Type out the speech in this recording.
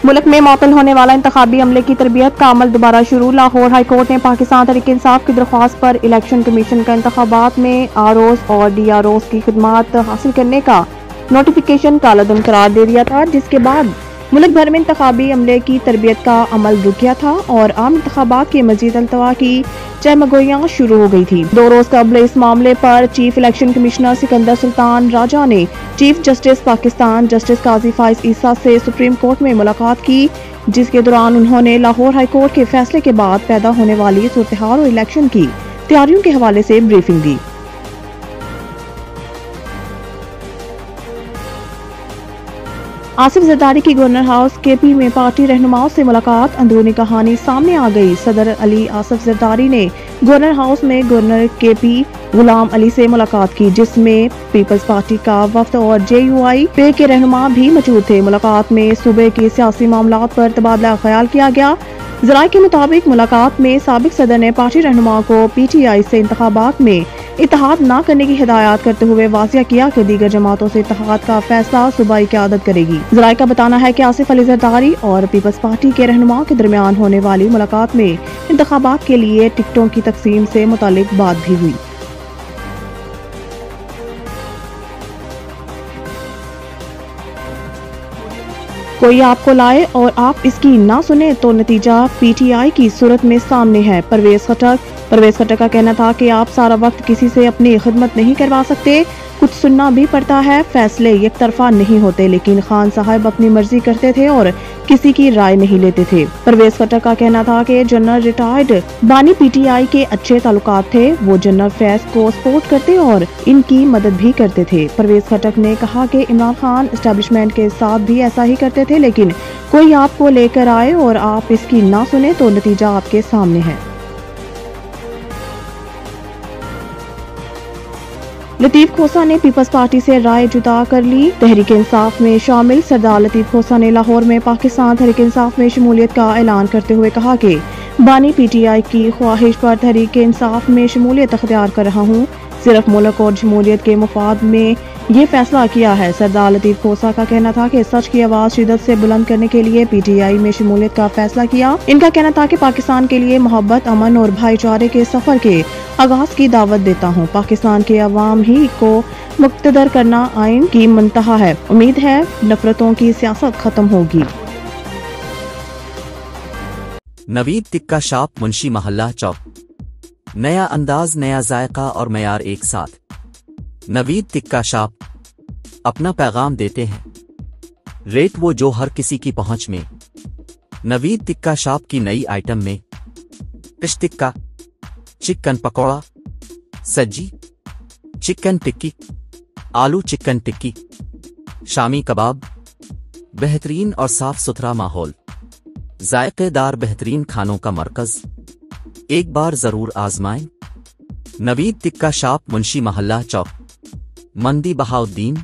मुल्क में मुअत्तल होने वाला इंतखाबी अमले की तरबियत का अमल दोबारा शुरू। लाहौर हाई कोर्ट ने पाकिस्तान तहरीक इंसाफ की दरख्वास्त पर इलेक्शन कमीशन का इंतखाबात में आरओज और डीआरओज की खिदमात हासिल करने का नोटिफिकेशन कालादम करार दे दिया था, जिसके बाद मुल्क भर में इंतखाबी अमले की तरबियत का अमल रुक गया था और आम इंतखाबात के मजीद अल्तवा की चहमगोइयां शुरू हो गई थी। 2 रोज कबल इस मामले पर chief election commissioner Sikandar Sultan Raja ने चीफ जस्टिस पाकिस्तान जस्टिस काजी फाइज ईसा से सुप्रीम कोर्ट में मुलाकात की, जिसके दौरान उन्होंने लाहौर हाई कोर्ट के फैसले के बाद पैदा होने वाली सूरत-ए-हाल और इलेक्शन की तैयारियों के हवाले से ब्रीफिंग दी। आसिफ जरदारी की गवर्नर हाउस केपी में पार्टी रहनुमाओं से मुलाकात, अंदरूनी कहानी सामने आ गई। सदर अली आसिफ जरदारी ने गवर्नर हाउस में गवर्नर केपी गुलाम अली से मुलाकात की, जिसमें पीपल्स पार्टी का वफ्द और JUI पे के रहनुमा भी मौजूद थे। मुलाकात में सूबे के सियासी मामलात पर तबादला ख्याल किया गया। ज़राए के मुताबिक मुलाकात में साबिक सदर ने पार्टी रहनुमा को PTI से इंतखाबात में इत्तेहाद न करने की हिदायत करते हुए वाज़िया किया कि दीगर जमातों से इत्तेहाद का फैसला सूबाई क़यादत करेगी। ज़राए का बताना है कि आसिफ अली जरदारी और पीपल्स पार्टी के रहनुमाओं के दरमियान होने वाली मुलाकात में इंतखाबात के लिए टिकटों की तकसीम से मुतालिक बात भी हुई। कोई आपको लाए और आप इसकी ना सुने तो नतीजा PTI की सूरत में सामने है। परवेज खटक का कहना था कि आप सारा वक्त किसी से अपनी खिदमत नहीं करवा सकते, कुछ सुनना भी पड़ता है, फैसले एक तरफा नहीं होते। लेकिन खान साहब अपनी मर्जी करते थे और किसी की राय नहीं लेते थे। परवेज खटक का कहना था कि जनरल रिटायर्ड बानी PTI के अच्छे ताल्लुकात थे, वो जनरल फैज को सपोर्ट करते और इनकी मदद भी करते थे। परवेज खटक ने कहा कि इमरान खान एस्टेब्लिशमेंट के साथ भी ऐसा ही करते थे, लेकिन कोई आपको लेकर आए और आप इसकी ना सुने तो नतीजा आपके सामने है। लतीफ खोसा ने पीपल्स पार्टी से राय जुदा कर ली, तहरीक इंसाफ में शामिल। सरदार लतीफ खोसा ने लाहौर में पाकिस्तान तहरीक इंसाफ में शमूलियत का ऐलान करते हुए कहा कि बानी PTI की ख्वाहिश पर तहरीक इंसाफ में शमूलियत अख्तियार कर रहा हूँ, सिर्फ मुल्क और जमहूरियत के मुफाद में ये फैसला किया है। सरदार लतीफ खोसा का कहना था कि सच की आवाज शिद्दत से बुलंद करने के लिए PTI में शमूलियत का फैसला किया। इनका कहना था कि पाकिस्तान के लिए मोहब्बत, अमन और भाईचारे के सफर के आगाज की दावत देता हूँ। पाकिस्तान के अवाम ही को मुक्तदर करना आइन की मुंतहा है। उम्मीद है नफरतों की सियासत खत्म होगी। नवीद टिक्का शॉप, मुंशी महल्ला चौक। नया अंदाज, नया जायका और मयार एक साथ। नवीद टिक्का शॉप अपना पैगाम देते हैं, रेट वो जो हर किसी की पहुंच में। नवीद टिक्का शॉप की नई आइटम में फिश टिक्का, चिकन पकौड़ा, सज्जी, चिकन टिक्की, आलू चिकन टिक्की, शामी कबाब, बेहतरीन और साफ सुथरा माहौल, जायकेदार बेहतरीन खानों का मरकज। एक बार जरूर आजमाएं। नवीद टिक्का शॉप, मुंशी महल्ला चौक, मंदी बहाउद्दीन।